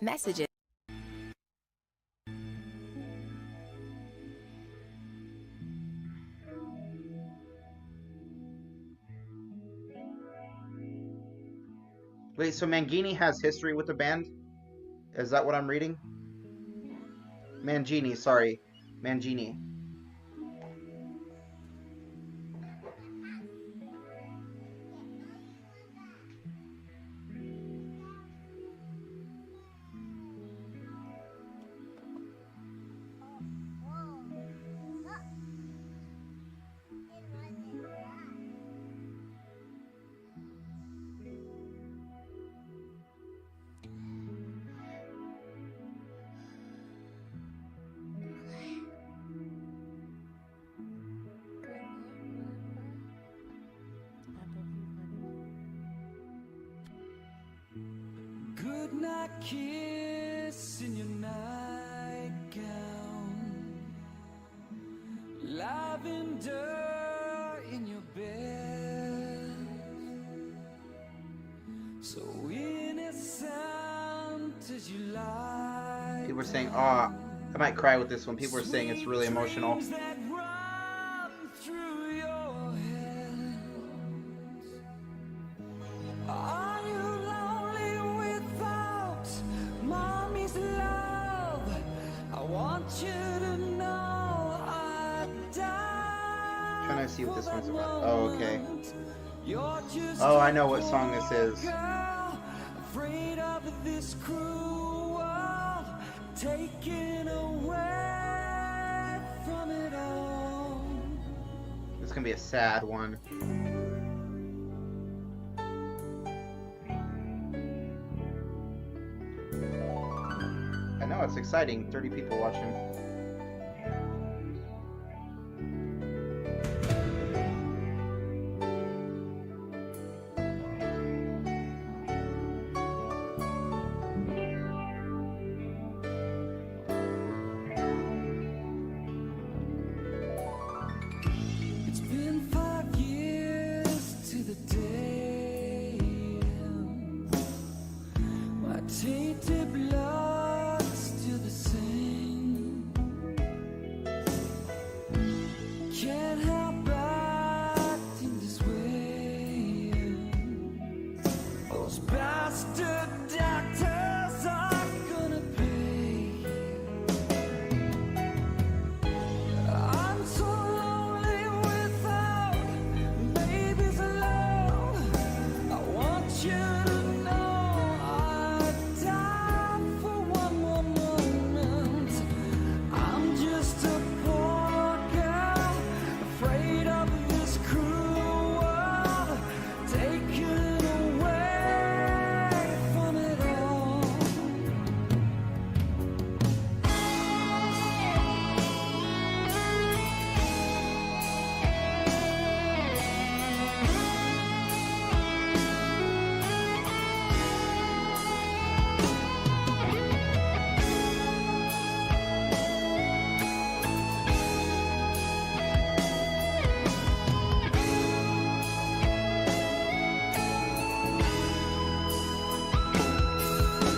Messages. Wait, so Mangini has history with the band? Is that what I'm reading? Mangini, sorry. Mangini. Good night kiss in your nightgown, lavender in your bed, so innocent as you lie. People are saying, oh, I might cry with this one. People are saying it's really emotional. That run through your head. Are you lonely without mommy's love? I want you to know I died. Trying to see what this one's about. Oh, okay. You're just Oh, I know what song this is. girl, afraid of this cruel world, taken away from it all. This is gonna be a sad one. I know, it's exciting. 30 people watching. It's been 5 years to the day. My tainted blood's still the same. Can't help acting this way. Those bastard doctors are gonna pay. I'm so lonely without baby's love. I want you to know I'd die for one more moment. I'm just a poor girl, afraid of this cruel world, taken away from it all.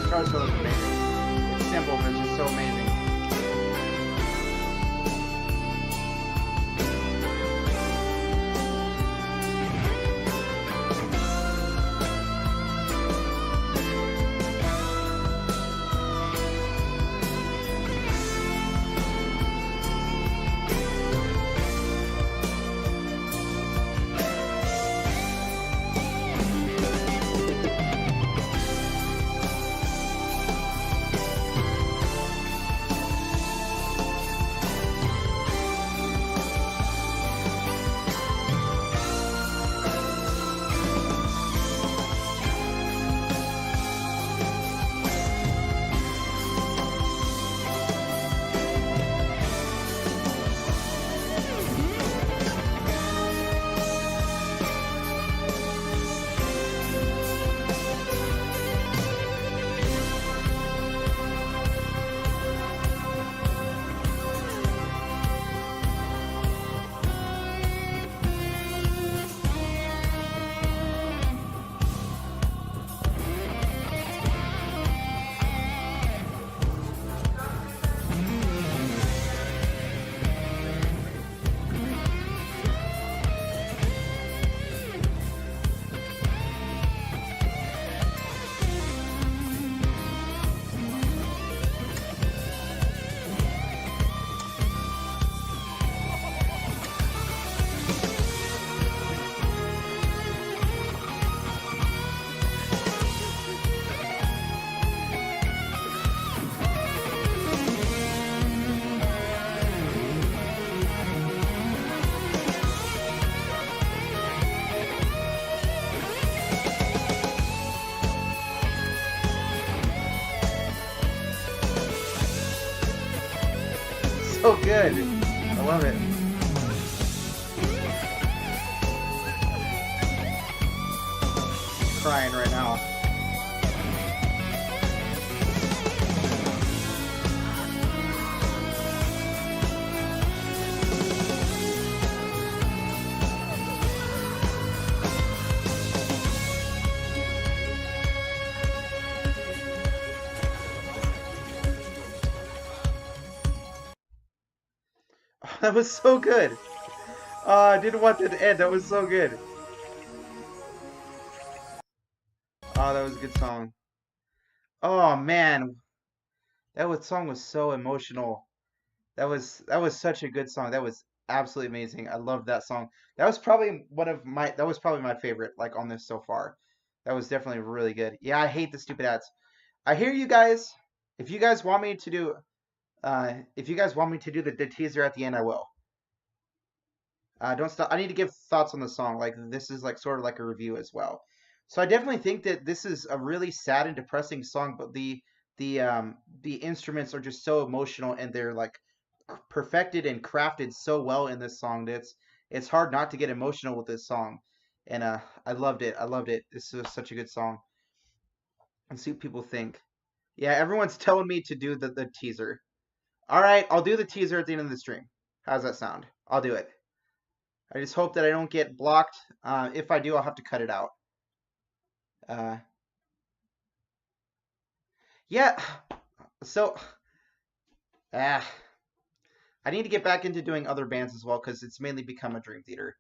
Guitar solo is amazing. It's simple, but it's just so amazing. so good. I love it. Crying right now. That was so good. I didn't want that to end. That was so good. Oh, that was a good song. Oh man, song was so emotional. That was such a good song. That was absolutely amazing. I loved that song. That was probably my favorite like on this so far. That was definitely really good. Yeah, I hate the stupid ads. I hear you guys. If you guys want me to do the teaser at the end, I will. Don't stop. I need to give thoughts on the song. Like this is like sort of like a review as well. So I definitely think that this is a really sad and depressing song, but the instruments are just so emotional and they're like perfected and crafted so well in this song that it's hard not to get emotional with this song. And I loved it. I loved it. This was such a good song. And see what people think. Yeah, everyone's telling me to do the teaser. All right, I'll do the teaser at the end of the stream. How's that sound? I'll do it. I just hope that I don't get blocked. If I do, I'll have to cut it out. Yeah, so I need to get back into doing other bands as well because it's mainly become a Dream Theater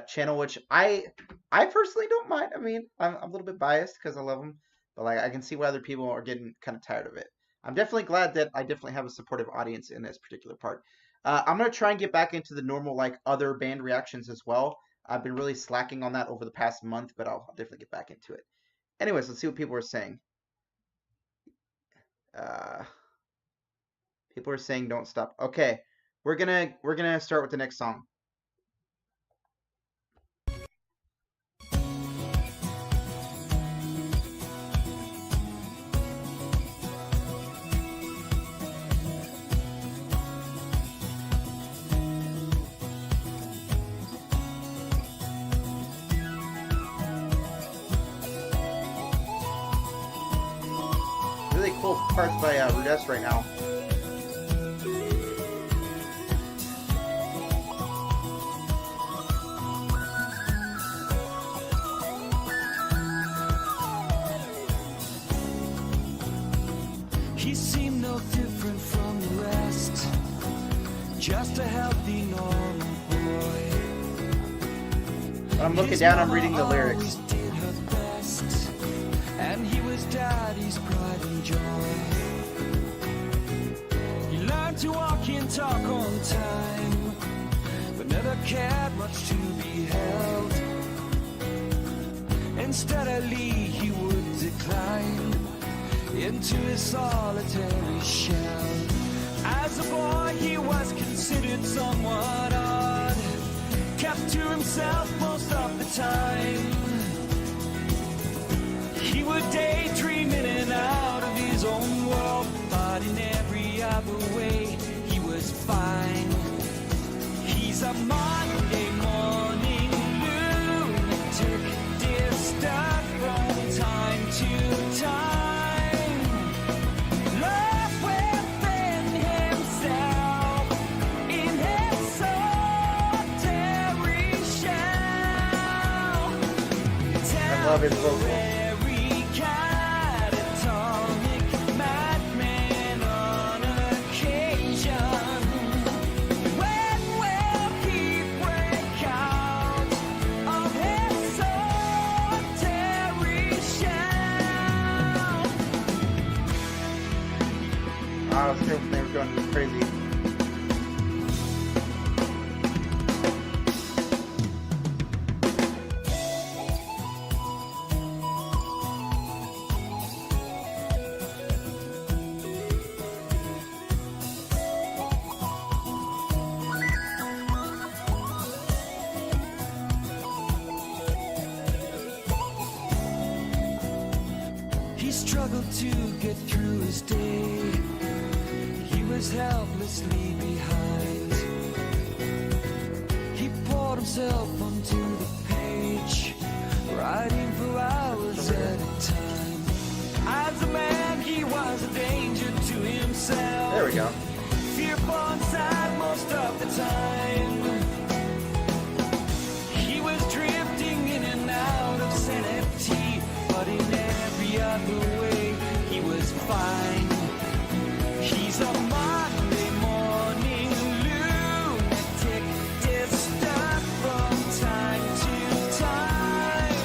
channel, which I personally don't mind. I mean, I'm a little bit biased because I love them, but like I can see why other people are getting kind of tired of it. I'm definitely glad that I definitely have a supportive audience in this particular part. I'm gonna try and get back into the normal like other band reactions as well. I've been really slacking on that over the past month, but I'll definitely get back into it. Anyways, let's see what people are saying. People are saying don't stop. Okay, we're gonna start with the next song. Really cool parts by Rudess right now. He seemed no different from the rest, just a healthy, normal boy. When I'm looking down, I'm reading the lyrics. Did her best, and he was daddy's pride and joy. He learned to walk and talk on time, but never cared much to be held. Insteadly, he would decline into his solitary shell. As a boy, he was considered somewhat odd, kept to himself most of the time. He would daydream in and out of his own world, but in every other way, he was fine. He's a Monday morning lunatic, disturbed from time to time. I love his vocal. Oh, this name's going crazy. He struggled to get through his day. He us helplessly behind. He poured himself onto the page, writing for hours at a time. As a man, he was a danger to himself. There we go. Fearful inside most of the time. He was drifting in and out of sanity, but in every other way, he was fine. He's a Monday morning lunatic, disturbed from time to time,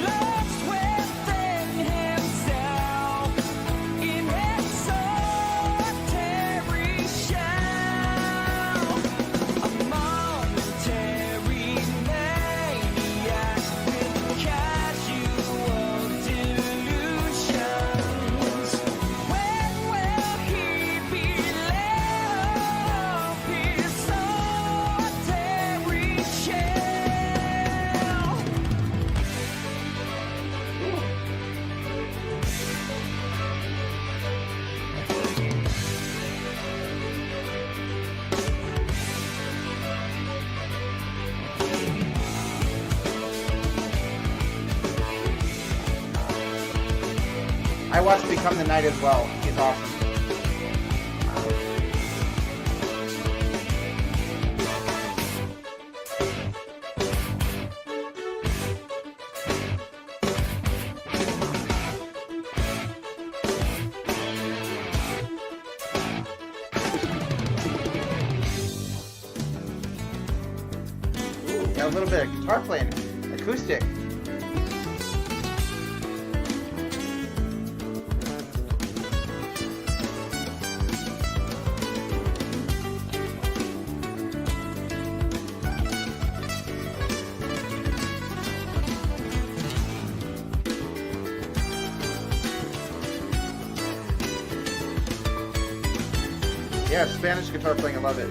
lost within himself in his solitary shell. A momentary maniac with casual delusions. When will he be left his solitary shell? I watched Become the Night as well. He's awesome. Got a little bit of guitar playing, acoustic. Yeah, Spanish guitar playing, I love it.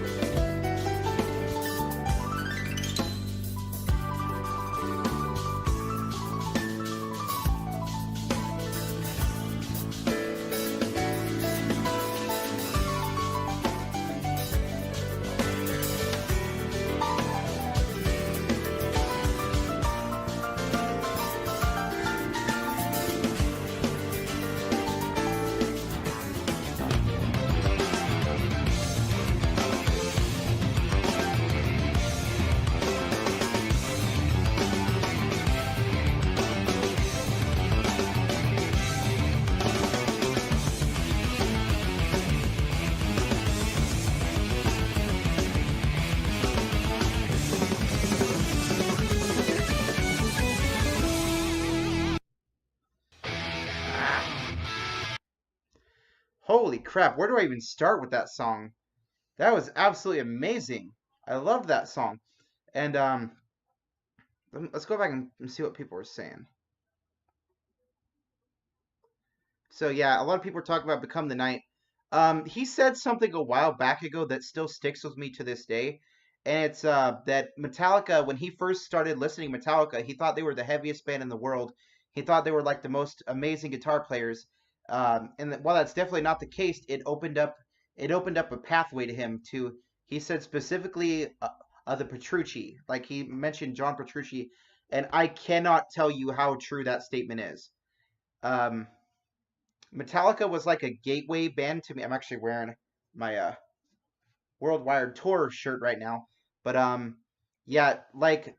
Holy crap, where do I even start with that song? That was absolutely amazing. I love that song. And let's go back and see what people were saying. So yeah, a lot of people are talking about Become the Night. He said something a while back ago that still sticks with me to this day, and it's that Metallica, when he first started listening to Metallica, he thought they were the heaviest band in the world. He thought they were like the most amazing guitar players. While that's definitely not the case, it opened up a pathway to him to. He said specifically the Petrucci, like he mentioned John Petrucci, and I cannot tell you how true that statement is. Um, Metallica was like a gateway band to me. I'm actually wearing my Worldwide Tour shirt right now, but yeah, like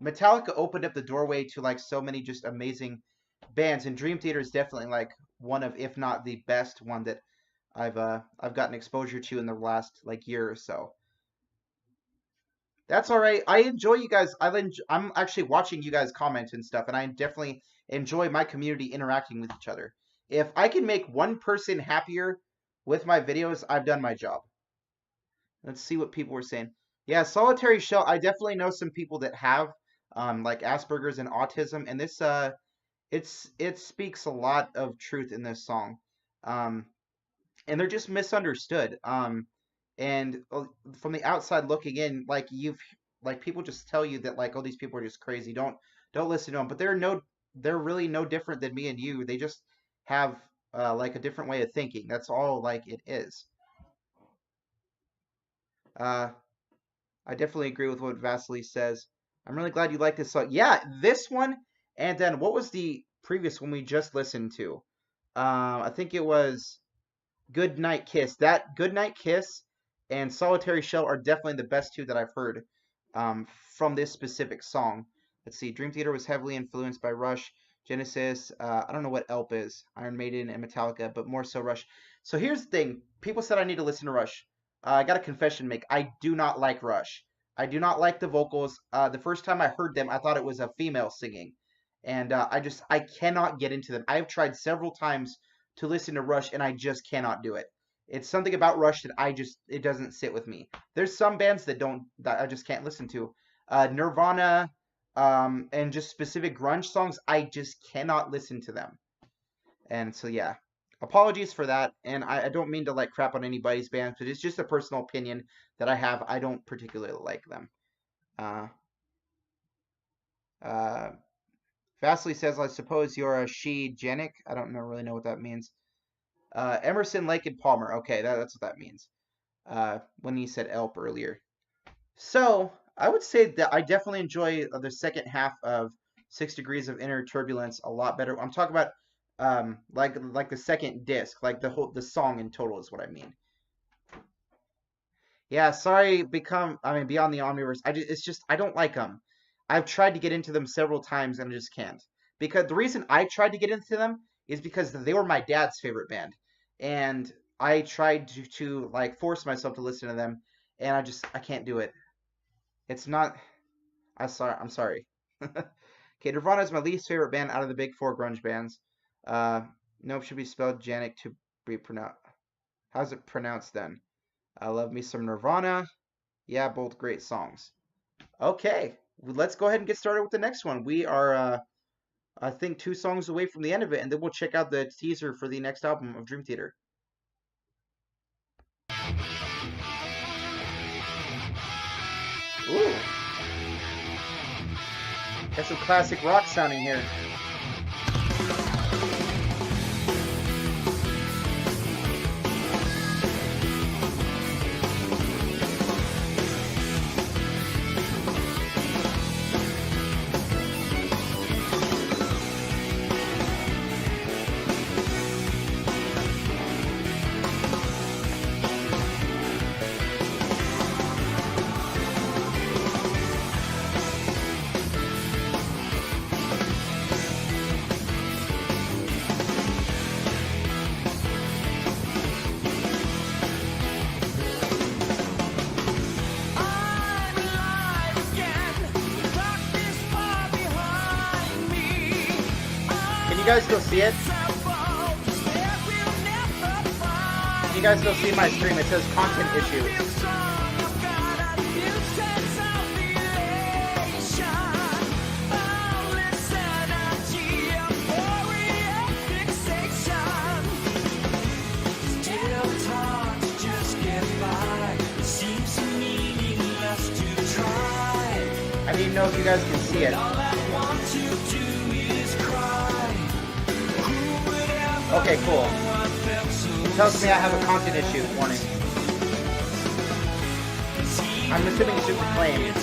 Metallica opened up the doorway to like so many just amazing bands, and Dream Theater is definitely like one of, if not the best one that I've gotten exposure to in the last like year or so. That's all right. I enjoy you guys. I'm actually watching you guys comment and stuff, and I definitely enjoy my community interacting with each other. If I can make one person happier with my videos, I've done my job. Let's see what people were saying. Yeah, solitary shell. I definitely know some people that have like Asperger's and autism, and this it speaks a lot of truth in this song. Um, and they're just misunderstood. And from the outside looking in, like like people just tell you that like, oh, these people are just crazy. Don't listen to them. But they're really no different than me and you. They just have like a different way of thinking. That's all like it is. Uh, I definitely agree with what Vasily says. I'm really glad you like this song. Yeah, this one, and then what was the previous one we just listened to? I think it was Good Night Kiss. That Good Night Kiss and Solitary Shell are definitely the best two that I've heard from this specific song. Let's see. Dream Theater was heavily influenced by Rush, Genesis. I don't know what ELP is, Iron Maiden, and Metallica, but more so Rush. So here's the thing. People said I need to listen to Rush. I got a confession to make. I do not like Rush. I do not like the vocals. The first time I heard them, I thought it was a female singing. And I cannot get into them. I've tried several times to listen to Rush, and I just cannot do it. It's something about Rush that it doesn't sit with me. There's some bands that I just can't listen to. Nirvana, and just specific grunge songs, I just cannot listen to them. And so yeah, apologies for that. And I don't mean to like crap on anybody's band, but it's just a personal opinion that I have. I don't particularly like them. Uh, uh, Vasily says, I suppose you're a she-genic. I don't really know what that means. Emerson, Lake, and Palmer. Okay, that's what that means. When he said ELP earlier. So I would say that I definitely enjoy the second half of 6 Degrees of Inner Turbulence a lot better. I'm talking about like the second disc, like the song in total is what I mean. Yeah, sorry, Beyond the Omniverse. I don't like them. I've tried to get into them several times and I just can't. Because the reason I tried to get into them is because they were my dad's favorite band. And I tried to like force myself to listen to them, and I can't do it. It's not. I'm sorry. Okay, Nirvana is my least favorite band out of the big four grunge bands. Nope, should be spelled Janik to be pronounced. How's it pronounced then? I love me some Nirvana. Yeah, both great songs. Okay, let's go ahead and get started with the next one. We are, I think, 2 songs away from the end of it, and then we'll check out the teaser for the next album of Dream Theater. Ooh. Got some classic rock sounding here. You guys still see it? You guys still see my stream? It says content issues. I didn't know if you guys can see it. Okay, cool. It tells me I have a content issue warning. I'm assuming it's just a claim.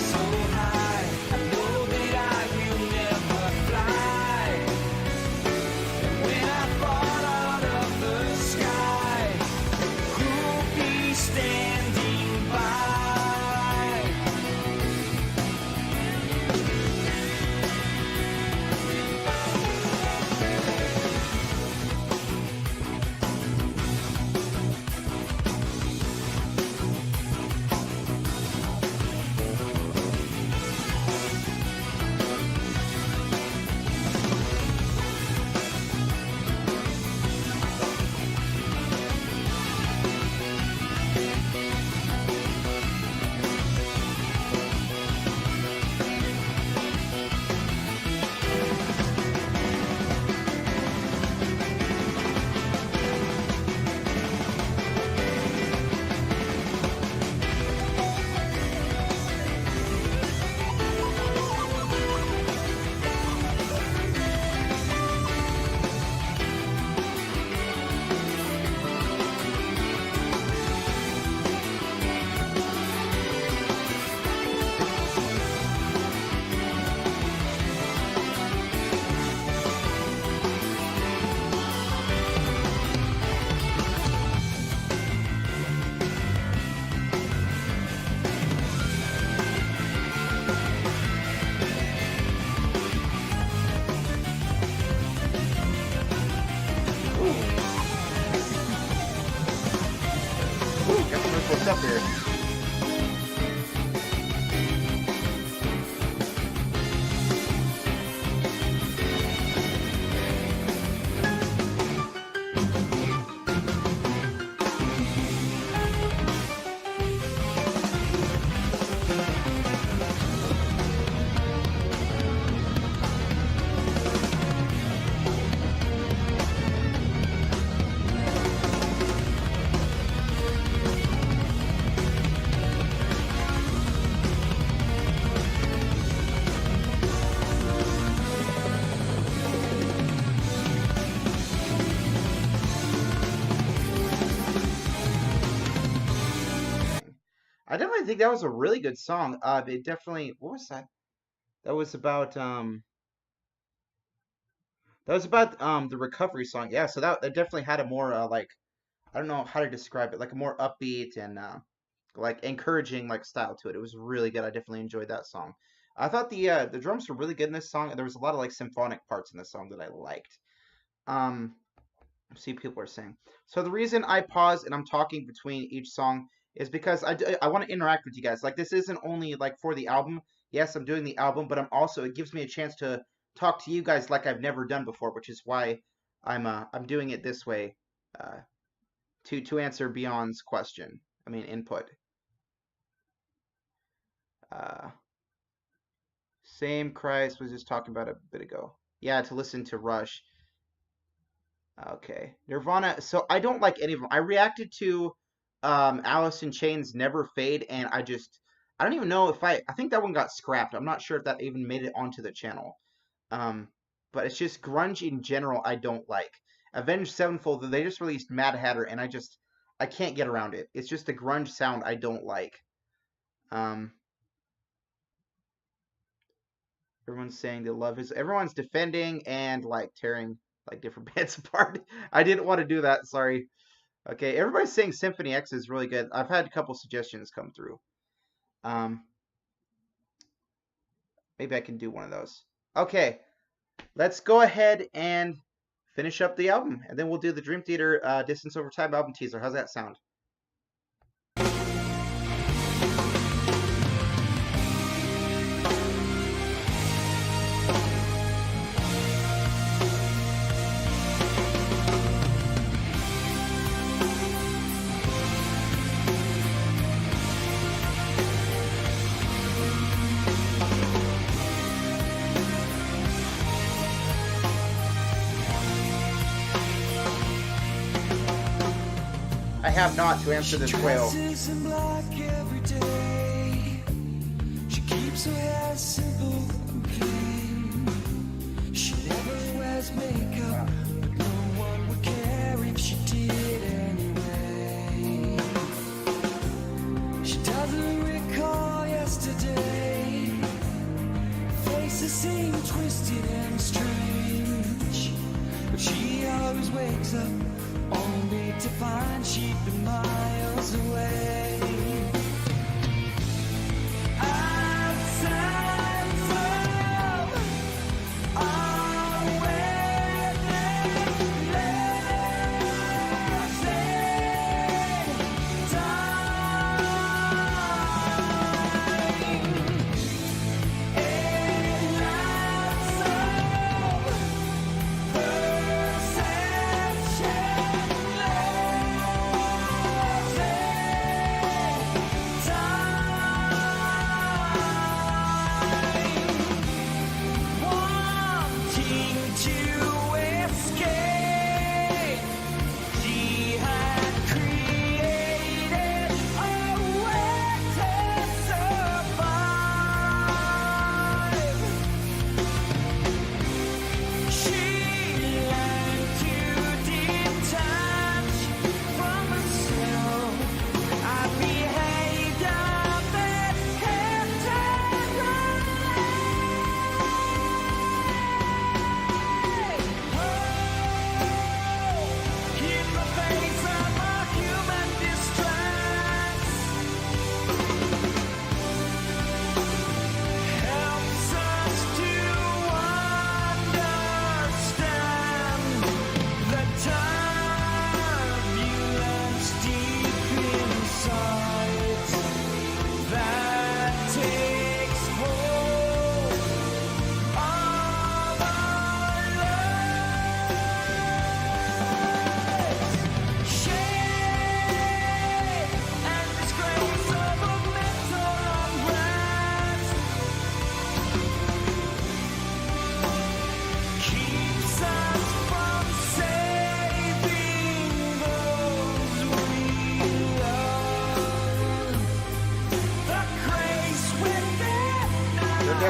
mixed up here. I definitely think that was a really good song. It definitely, what was that? That was about the recovery song. Yeah, so that definitely had a more like, I don't know how to describe it, like a more upbeat and like encouraging like style to it. It was really good. I definitely enjoyed that song. I thought the drums were really good in this song, and there was a lot of like symphonic parts in this song that I liked. Um, see, people are saying. So the reason I pause and I'm talking between each song is because I want to interact with you guys. Like this isn't only like for the album. Yes, I'm doing the album, but I'm also it gives me a chance to talk to you guys like I've never done before, which is why I'm doing it this way uh, to answer Beyond's question. I mean input. Uh, Same Christ was just talking about a bit ago. Yeah, to listen to Rush. Okay. Nirvana. So I don't like any of them. I reacted to Alice in Chains Never Fade, and I don't even know if I think that one got scrapped. I'm not sure if that even made it onto the channel. Um, but it's just grunge in general I don't like. Avenged Sevenfold, they just released Mad Hatter, and I can't get around it. It's just the grunge sound I don't like. Um, Everyone's saying they love his. Everyone's defending and like tearing like different bands apart. I didn't want to do that. Sorry. Okay, everybody's saying Symphony X is really good. I've had a couple suggestions come through. Um, Maybe I can do one of those. Okay, let's go ahead and finish up the album, and then we'll do the Dream Theater Distance Over Time album teaser. How's that sound? I have not to answer this whale. She keeps her hair simple and clean. She never wears makeup, but no one would care if she did anyway. She doesn't recall yesterday. Faces seem twisted and strange, but she always wakes up only to find she'd been miles away. Outside from our wedding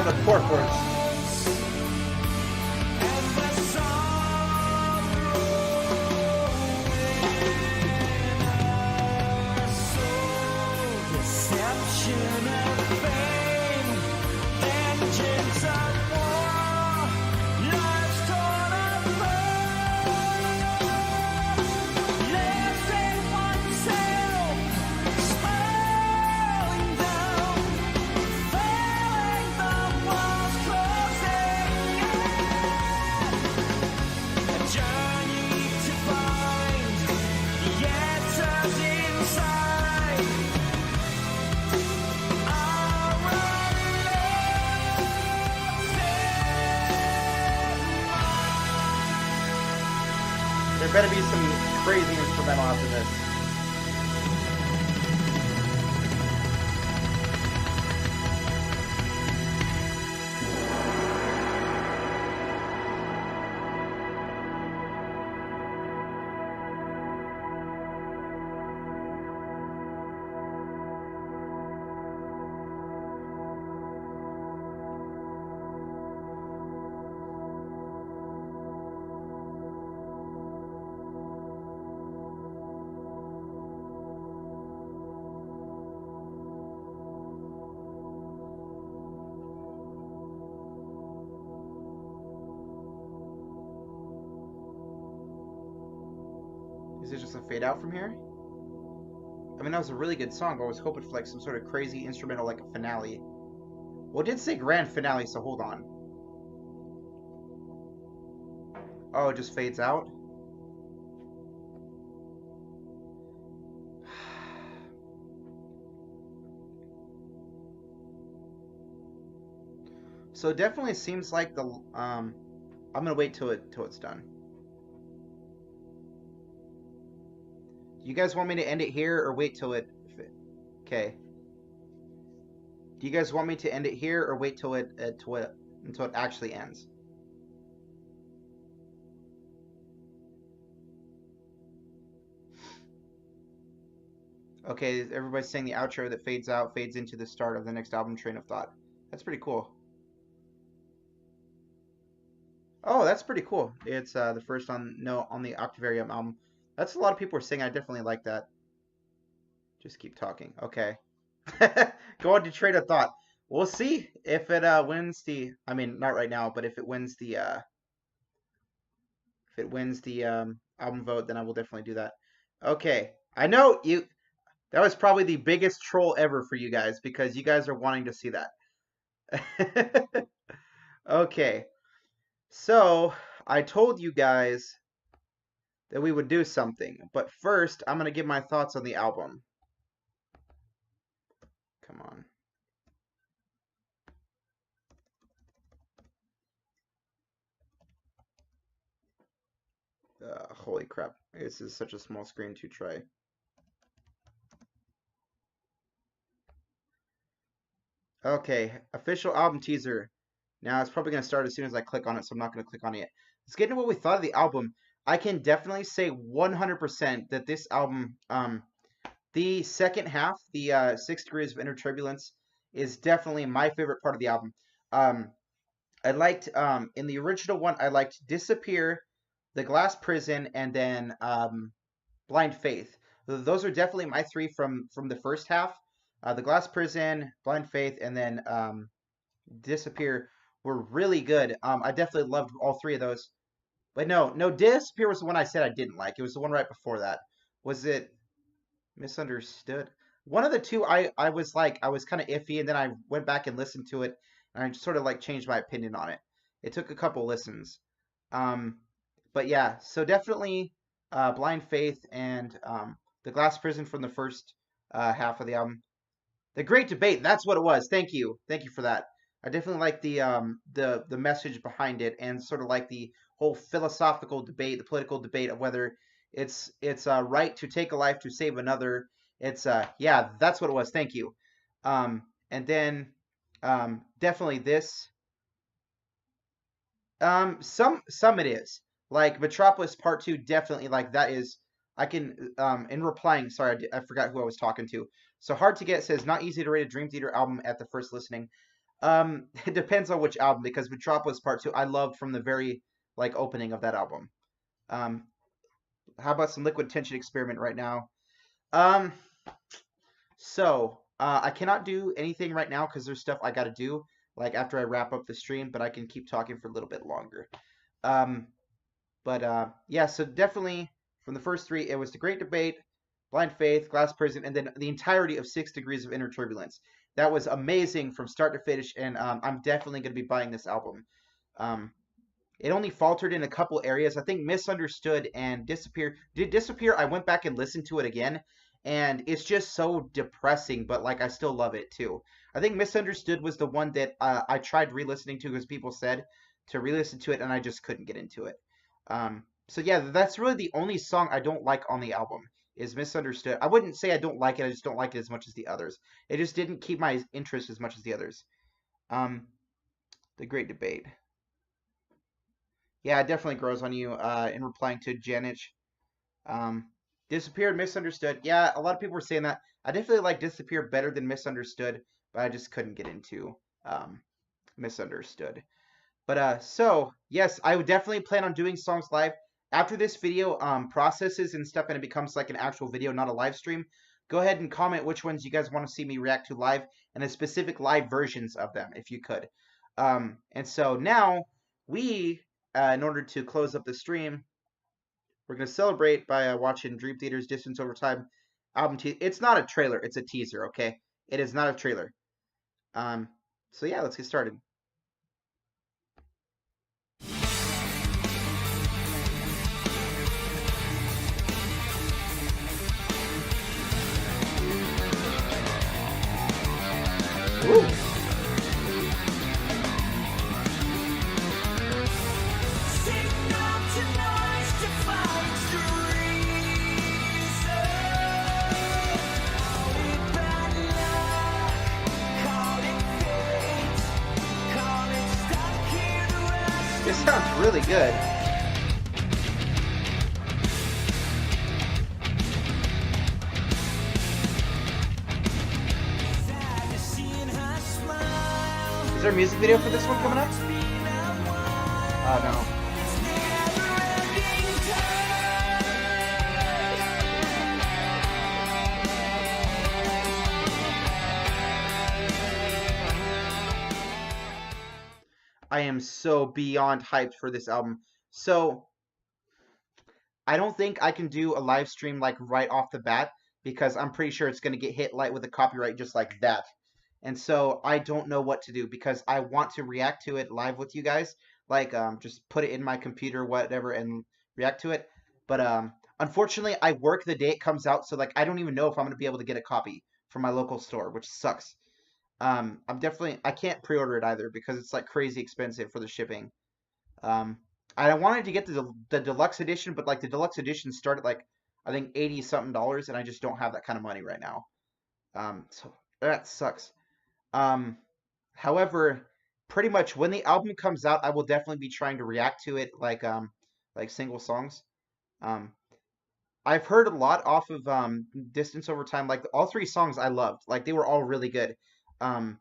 on the poor chords. There better be some crazy instrumental after this. Is it just a fade out from here? I mean, that was a really good song, but I was hoping for like some sort of crazy instrumental, like a finale. Well, it did say grand finale, so hold on. Oh, it just fades out? So it definitely seems like the I'm gonna wait till it's done. Do you guys want me to end it here or wait till it? Okay. Do you guys want me to end it here or wait till until it actually ends? Okay, everybody's saying the outro that fades out fades into the start of the next album train of thought. That's pretty cool. Oh, that's pretty cool. It's the first on the Octavarium album. That's a lot of people are saying. I definitely like that. Just keep talking. Okay. Go on to train of thought. We'll see if it wins the. I mean, not right now, but if it wins the album vote, then I will definitely do that. Okay. I know you. That was probably the biggest troll ever for you guys because you guys are wanting to see that. Okay. So, I told you guys that we would do something, but first, I'm going to give my thoughts on the album. Come on. Holy crap. This is such a small screen to try. Okay, official album teaser. Now, it's probably going to start as soon as I click on it, so I'm not going to click on it yet. Let's get into what we thought of the album. I can definitely say 100% that this album, the second half, the 6 Degrees of Inner Turbulence, is definitely my favorite part of the album. I liked, in the original one, I liked Disappear, The Glass Prison, and then Blind Faith. Those are definitely my three from the first half. The Glass Prison, Blind Faith, and then Disappear were really good. I definitely loved all three of those. But no, Disappear was the one I said I didn't like. It was the one right before that. Was it Misunderstood? One of the two I was kind of iffy, and then I went back and listened to it, and I sort of like changed my opinion on it. It took a couple listens. But yeah, so definitely Blind Faith and The Glass Prison from the first half of the album. The Great Debate, that's what it was. Thank you for that. I definitely like the message behind it, and sort of like the whole philosophical debate, the political debate of whether it's right to take a life to save another. It's yeah, that's what it was. Thank you. And then definitely this. Some it is like Metropolis Part 2. Definitely like that is. I can in replying. Sorry, I forgot who I was talking to. So Hard to Get says not easy to rate a Dream Theater album at the first listening. It depends on which album because Metropolis Part 2 I loved from the very like opening of that album. Um, how about some Liquid Tension Experiment right now? Um, I cannot do anything right now because there's stuff I got to do like after I wrap up the stream, but I can keep talking for a little bit longer. Um, yeah, so definitely from the first three, it was The Great Debate, Blind Faith, Glass Prison, and then the entirety of 6 Degrees of Inner Turbulence. That was amazing from start to finish, and I'm definitely going to be buying this album. Um, it only faltered in a couple areas. I think Misunderstood and Disappear. Did Disappear? I went back and listened to it again, and it's just so depressing, but like I still love it too. I think Misunderstood was the one that I tried re-listening to because people said to re-listen to it, and I just couldn't get into it. So yeah, that's really the only song I don't like on the album is Misunderstood. I wouldn't say I don't like it. I just don't like it as much as the others. It just didn't keep my interest as much as the others. Um, the Great Debate. Yeah, it definitely grows on you. In replying to Janich, um, Disappeared, Misunderstood. Yeah, a lot of people were saying that. I definitely like Disappear better than Misunderstood, but I just couldn't get into um, Misunderstood. So yes, I would definitely plan on doing songs live after this video processes and stuff, and it becomes like an actual video, not a live stream. Go ahead and comment which ones you guys want to see me react to live and the specific live versions of them, if you could. And so now we, in order to close up the stream, we're gonna celebrate by watching Dream Theater's Distance Over Time album. It's not a trailer; it's a teaser. Okay, it is not a trailer. Um, so yeah, let's get started. Ooh. This sounds really good. Is there a music video for this one coming up? Oh no. I am so beyond hyped for this album. So I don't think I can do a live stream like right off the bat because I'm pretty sure it's going to get hit like with a copyright just like that. And so I don't know what to do because I want to react to it live with you guys, like just put it in my computer, whatever, and react to it. But unfortunately, I work the day it comes out, so like I don't even know if I'm gonna be able to get a copy from my local store, which sucks. I can't pre-order it either because it's like crazy expensive for the shipping. Um, I wanted to get the deluxe edition, but like the deluxe edition started like I think 80 something dollars, and I just don't have that kind of money right now. So that sucks. Um, However, pretty much when the album comes out, I will definitely be trying to react to it like single songs. Um, I've heard a lot off of Distance Over Time. Like all 3 songs I loved. Like they were all really good. Um,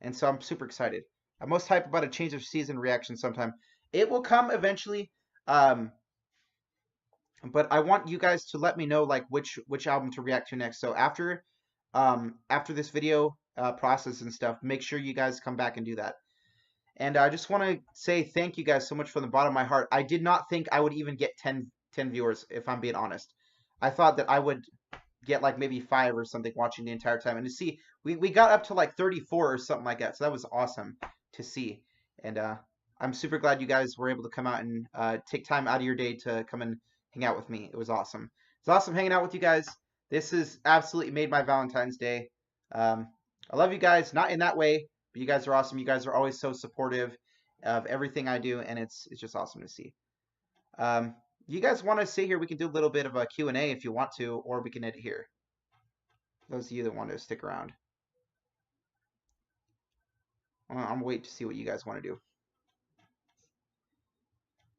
and so I'm super excited. I'm most hyped about a change of season reaction sometime. It will come eventually. Um, but I want you guys to let me know like which album to react to next. So after this video process and stuff, make sure you guys come back and do that. And I just want to say thank you guys so much from the bottom of my heart. I did not think I would even get 10 viewers, if I'm being honest. I thought that I would get like maybe 5 or something watching the entire time. And to see, we got up to like 34 or something like that. So that was awesome to see. And I'm super glad you guys were able to come out and take time out of your day to come and hang out with me. It was awesome. It's awesome hanging out with you guys. This has absolutely made my Valentine's Day. I love you guys, not in that way, but you guys are awesome. You guys are always so supportive of everything I do, and it's just awesome to see. You guys want to sit here? We can do a little bit of a Q&A if you want to, or we can end it here. Those of you that want to stick around. I'm waiting to see what you guys want to do.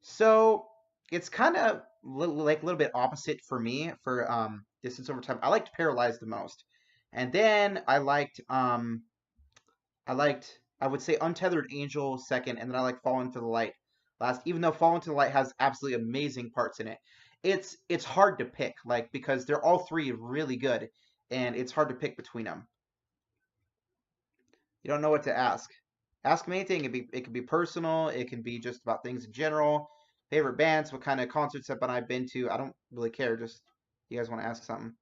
So it's kind of like a little bit opposite for me for Distance Over Time. I liked Paralyzed the most, and then I I would say Untethered Angel second, and then I like Fall Into the Light last. Even though Fall Into the Light has absolutely amazing parts in it, it's hard to pick, like because they're all three really good, and it's hard to pick between them. You don't know what to ask. Ask me anything. It can be personal. It can be just about things in general. Favorite bands, what kind of concerts have I been to? I don't really care. Just you guys want to ask something.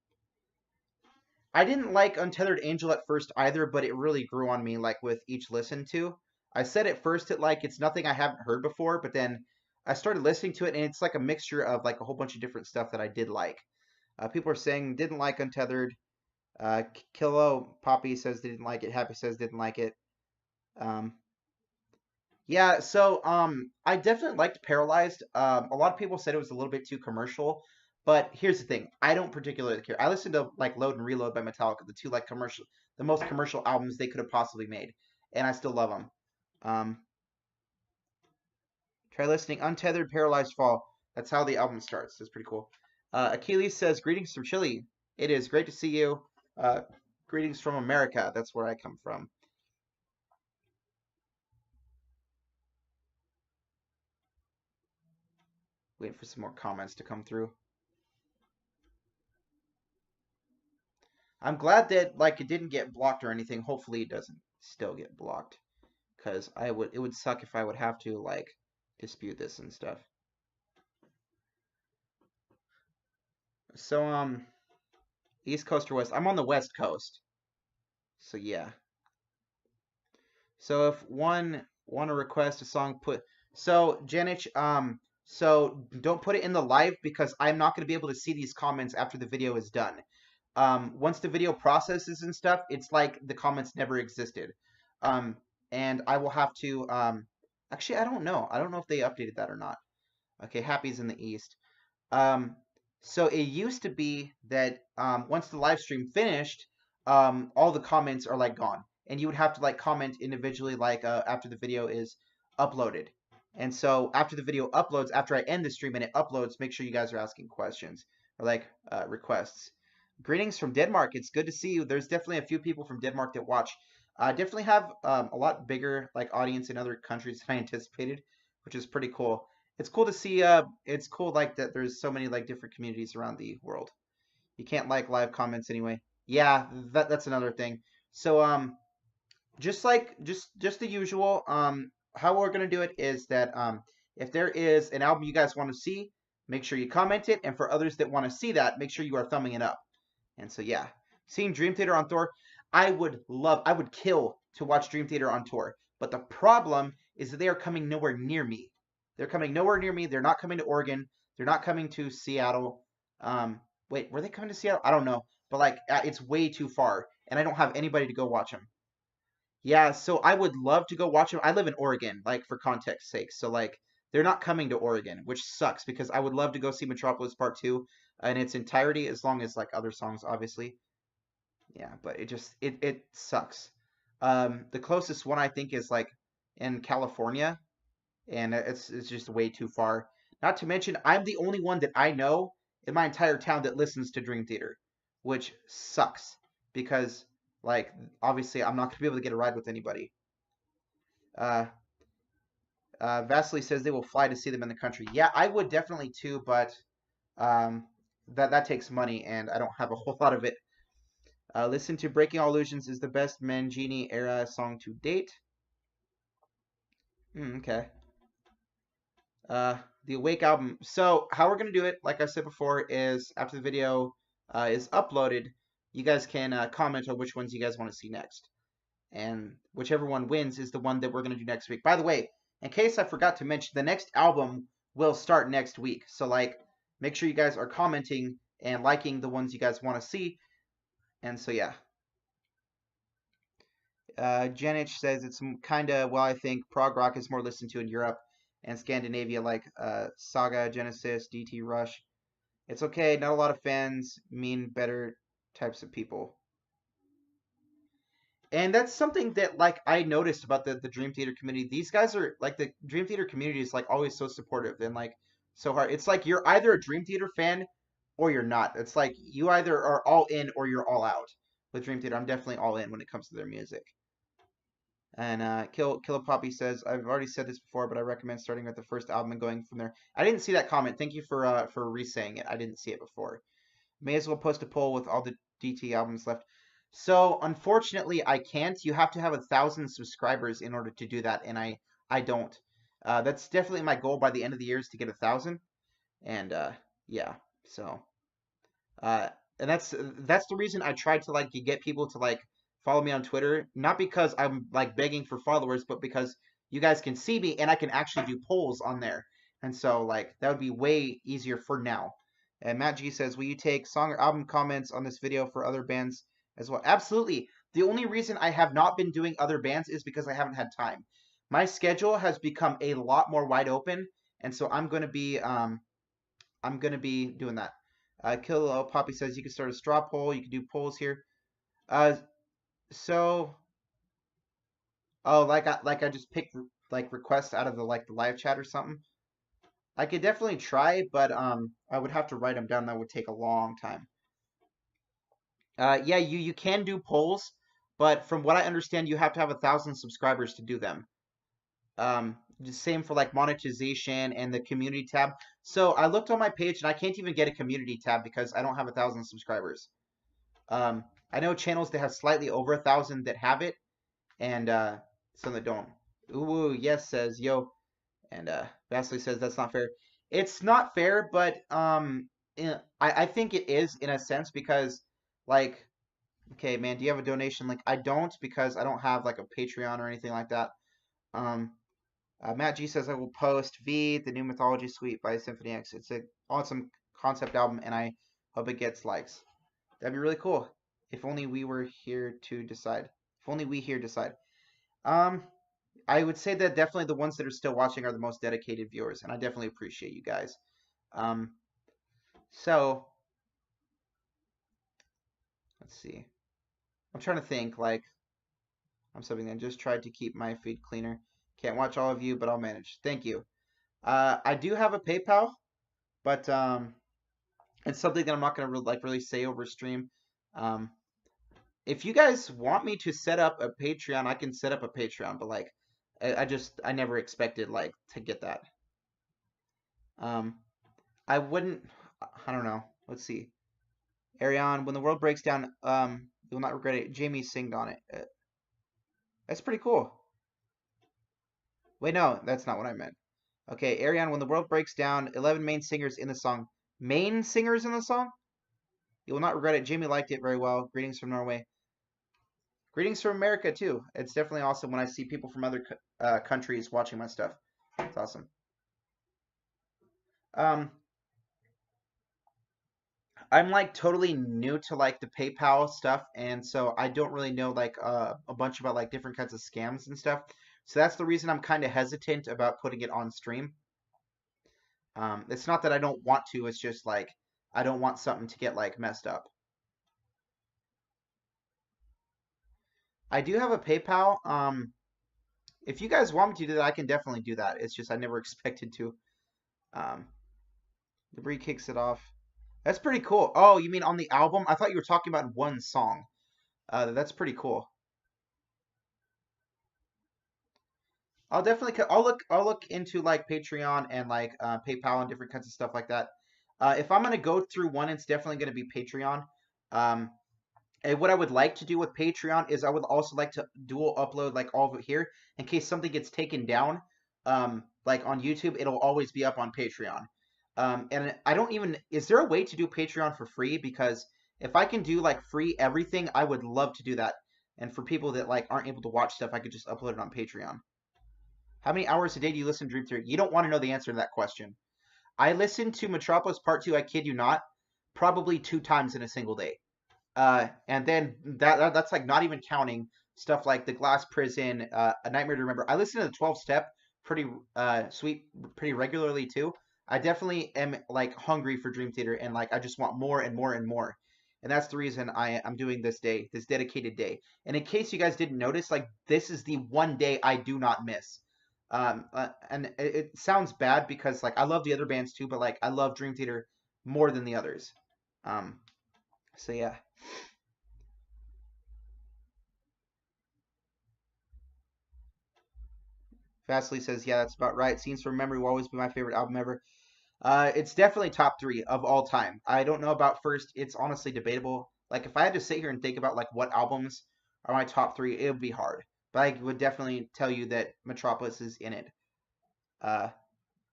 I didn't like Untethered Angel at first either, but it really grew on me like with each listen to. I said at first it like it's nothing I haven't heard before, but then I started listening to it and it's like a mixture of like a whole bunch of different stuff that I did like. People are saying didn't like Untethered. Kilo Poppy says they didn't like it. Happy says didn't like it. Um, yeah, so I definitely liked Paralyzed. A lot of people said it was a little bit too commercial, but here's the thing: I don't particularly care. I listened to like Load and Reload by Metallica, the two like the most commercial albums they could have possibly made, and I still love them. Um, Try listening Untethered, Paralyzed Fall. That's how the album starts. That's pretty cool. Achilles says, "Greetings from Chile. It is great to see you. Uh, greetings from America. That's where I come from." Waiting for some more comments to come through. I'm glad that like it didn't get blocked or anything. Hopefully it doesn't still get blocked because it would suck if I would have to like dispute this and stuff. So East Coast or West? I'm on the West Coast. So yeah. So if one want to request a song put so Janich so don't put it in the live because I'm not going to be able to see these comments after the video is done. Once the video processes and stuff, it's like the comments never existed. Um, and I will have to, actually, I don't know. I don't know if they updated that or not. Okay, Happy's in the East. Um, so it used to be that once the live stream finished, all the comments are like gone, and you would have to like comment individually, like after the video is uploaded. And so after the video uploads, after I end the stream and it uploads, make sure you guys are asking questions or like requests. Greetings from Denmark. It's good to see you. There's definitely a few people from Denmark that watch. I definitely have a lot bigger like audience in other countries than I anticipated, which is pretty cool. It's cool to see. It's cool like that. There's so many like different communities around the world. You can't like live comments anyway. Yeah, that's another thing. So just like just the usual. How we're gonna do it is that if there is an album you guys want to see, make sure you comment it, and for others that want to see that, make sure you are thumbing it up. And so yeah, seeing Dream Theater on tour, I would kill to watch Dream Theater on tour. But the problem is that they are coming nowhere near me. They're coming nowhere near me. They're not coming to Oregon. They're not coming to Seattle. Wait, were they coming to Seattle? I don't know. But like, it's way too far, and I don't have anybody to go watch them. Yeah, so I would love to go watch them. I live in Oregon, like for context sake. So like, they're not coming to Oregon, which sucks because I would love to go see Metropolis Part 2 in its entirety, as long as like other songs, obviously. Yeah, but it sucks. The closest one I think is like in California, and it's just way too far. Not to mention, I'm the only one that I know in my entire town that listens to Dream Theater, which sucks because like obviously I'm not gonna be able to get a ride with anybody. Uh, Vasily says they will fly to see them in the country. Yeah, I would definitely too, but um, that takes money, and I don't have a whole lot of it. Listen to Breaking All Illusions is the best Mangini era song to date. Okay. The Awake album. So how we're gonna do it, like I said before, is after the video is uploaded, you guys can comment on which ones you guys want to see next, and whichever one wins is the one that we're gonna do next week. By the way, in case I forgot to mention, the next album will start next week. So like, make sure you guys are commenting and liking the ones you guys want to see. And so yeah. Janich says it's kind of, well, I think prog rock is more listened to in Europe and Scandinavia, like Saga, Genesis, DT Rush. It's okay, not a lot of fans mean better types of people. And that's something that like I noticed about the Dream Theater community. These guys are like the Dream Theater community is like always so supportive and like so hard. It's like you're either a Dream Theater fan or you're not. It's like you either are all in or you're all out with Dream Theater. I'm definitely all in when it comes to their music. And Killer Poppy says, I've already said this before, but I recommend starting with the first album and going from there. I didn't see that comment. Thank you for re-saying it. I didn't see it before. May as well post a poll with all the DT albums left. So unfortunately, I can't. You have to have 1,000 subscribers in order to do that, and I don't. That's definitely my goal by the end of the year is to get 1,000. And yeah, so uh, and that's the reason I tried to like get people to like follow me on Twitter, not because I'm like begging for followers, but because you guys can see me and I can actually do polls on there. And so like that would be way easier for now. And Matt G says, "Will you take song or album comments on this video for other bands as well?" Absolutely. The only reason I have not been doing other bands is because I haven't had time. My schedule has become a lot more wide open, and so I'm gonna be doing that. Kill Poppy says you can start a straw poll. You can do polls here. Uh, so like I just picked like requests out of the live chat or something. I could definitely try, but I would have to write them down. That would take a long time. Yeah, you can do polls, but from what I understand, you have to have 1,000 subscribers to do them. The same for like monetization and the community tab. So I looked on my page and I can't even get a community tab because I don't have 1,000 subscribers. I know channels that have slightly over 1,000 that have it, and some that don't. Ooh, yes, says yo, and Vasily says that's not fair. It's not fair, but I think it is in a sense because like, okay, man, do you have a donation link? I don't because I don't have like a Patreon or anything like that. Um, Matt G says I will post V, the new Mythology Suite by Symphony X. It's an awesome concept album, and I hope it gets likes. That'd be really cool. If only we were here to decide. If only we here decide. Um, I would say that definitely the ones that are still watching are the most dedicated viewers, and I definitely appreciate you guys. Um, so let's see. I'm trying to think. Like I'm something that just tried to keep my feed cleaner. Can't watch all of you, but I'll manage. Thank you. I do have a PayPal, but it's something that I'm not gonna really say over stream. Um, if you guys want me to set up a Patreon, I can set up a Patreon, but like I never expected like to get that. Um I wouldn't I don't know. Let's see. Ariane, when the world breaks down, you will not regret it. Jamie singed on it. That's pretty cool. Wait, no, that's not what I meant. Okay, Ariane, when the world breaks down, 11 main singers in the song. Main singers in the song? You will not regret it. Jamie liked it very well. Greetings from Norway. Greetings from America too. It's definitely awesome when I see people from other countries watching my stuff. It's awesome. Um, I'm like totally new to like the PayPal stuff, and so I don't really know like a bunch about like different kinds of scams and stuff. So that's the reason I'm kind of hesitant about putting it on stream. It's not that I don't want to, it's just like I don't want something to get like messed up. I do have a PayPal. If you guys want me to do that, I can definitely do that. It's just I never expected to. Um, Debris kicks it off. That's pretty cool. Oh, you mean on the album? I thought you were talking about one song. That's pretty cool. I'll definitely I'll look into like Patreon and like PayPal and different kinds of stuff like that. If I'm gonna go through one, it's definitely gonna be Patreon. Um, and what I would like to do with Patreon is I would also like to dual upload like all of it here in case something gets taken down. Like on YouTube, it'll always be up on Patreon. And I don't even, is there a way to do Patreon for free? Because if I can do like free everything, I would love to do that. And for people that like aren't able to watch stuff, I could just upload it on Patreon. How many hours a day do you listen to Dream Theater? You don't want to know the answer to that question. I listened to Metropolis Part 2, I kid you not, probably 2 times in a single day. And then that's like not even counting stuff like The Glass Prison, A Nightmare to Remember. I listen to the 12 Step pretty sweet pretty regularly too. I definitely am like hungry for Dream Theater and like I just want more and more and more. And that's the reason I'm doing this day, this dedicated day. And in case you guys didn't notice, like this is the one day I do not miss. And it sounds bad because like I love the other bands too, but like I love Dream Theater more than the others. Um, so yeah. Fastly says, yeah, that's about right. Scenes from Memory will always be my favorite album ever. It's definitely top three of all time. I don't know about first. It's honestly debatable. Like if I had to sit here and think about like what albums are my top three, it would be hard. But I would definitely tell you that Metropolis is in it. Uh,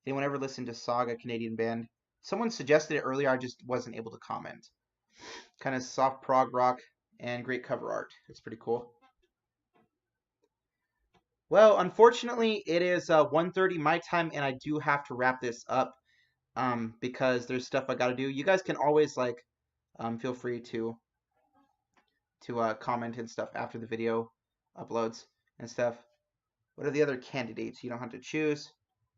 Anyone ever listen to Saga, Canadian band? Someone suggested it earlier. I just wasn't able to comment. Kind of soft prog rock and great cover art. It's pretty cool. Well, unfortunately, it is 1:30 my time, and I do have to wrap this up because there's stuff I got to do. You guys can always like feel free to comment and stuff after the video uploads and stuff. What are the other candidates? You don't have to choose.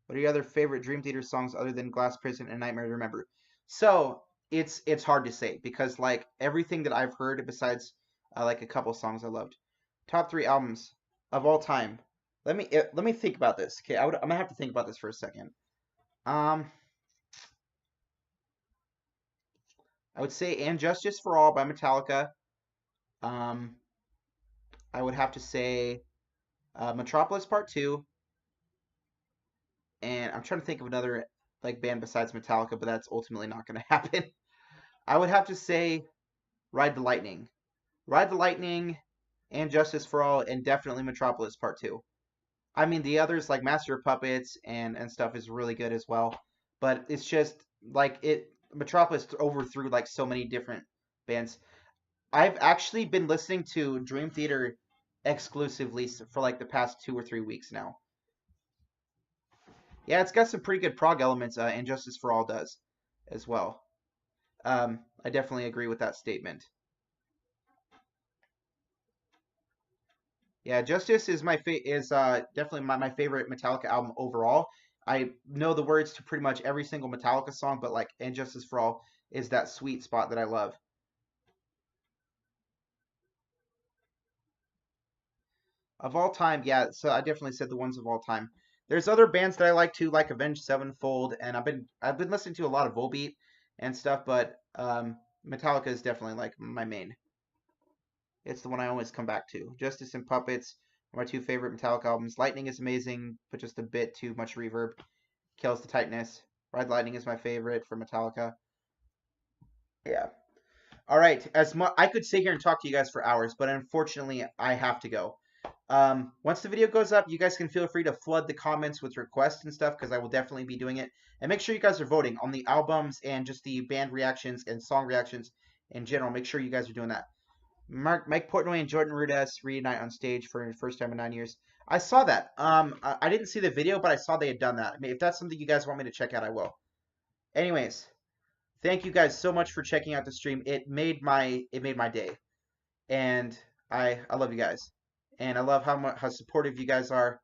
What are your other favorite Dream Theater songs other than Glass Prison and Nightmare to Remember? So it's hard to say because like everything that I've heard besides like a couple songs I loved. Top three albums of all time. Let me think about this. Okay, I'm gonna have to think about this for a second. Um, I would say "And Justice for All" by Metallica. Um, I would have to say Metropolis Part Two, and I'm trying to think of another like band besides Metallica, but that's ultimately not going to happen. I would have to say Ride the Lightning, Ride the Lightning, and Justice for All, and definitely Metropolis Part Two. I mean, the others like Master of Puppets and stuff is really good as well, but it's just like it Metropolis overthrew like so many different bands. I've actually been listening to Dream Theater exclusively for like the past 2 or 3 weeks now. Yeah, it's got some pretty good prog elements, and Justice for All does as well. I definitely agree with that statement. Yeah, Justice is definitely my favorite Metallica album overall. I know the words to pretty much every single Metallica song, but like and Justice for All is that sweet spot that I love. Of all time, yeah, so I definitely said the ones of all time. There's other bands that I like too, like Avenged Sevenfold, and I've been listening to a lot of Volbeat and stuff, but Metallica is definitely like my main. It's the one I always come back to. Justice and Puppets are my two favorite Metallica albums. Lightning is amazing, but just a bit too much reverb. Kills the tightness. Ride Lightning is my favorite for Metallica. Yeah. All right. I could sit here and talk to you guys for hours, but unfortunately, I have to go. Once the video goes up, you guys can feel free to flood the comments with requests and stuff because I will definitely be doing it. And make sure you guys are voting on the albums and just the band reactions and song reactions in general. Make sure you guys are doing that. Mike Portnoy and Jordan Rudess reunite on stage for the first time in 9 years. I saw that. I didn't see the video, but I saw they had done that. I mean, if that's something you guys want me to check out, I will. Anyways, thank you guys so much for checking out the stream. It made my day, and I love you guys, and I love how supportive you guys are.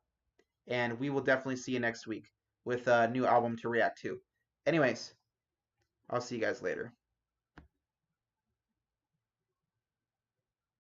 And we will definitely see you next week with a new album to react to. Anyways, I'll see you guys later.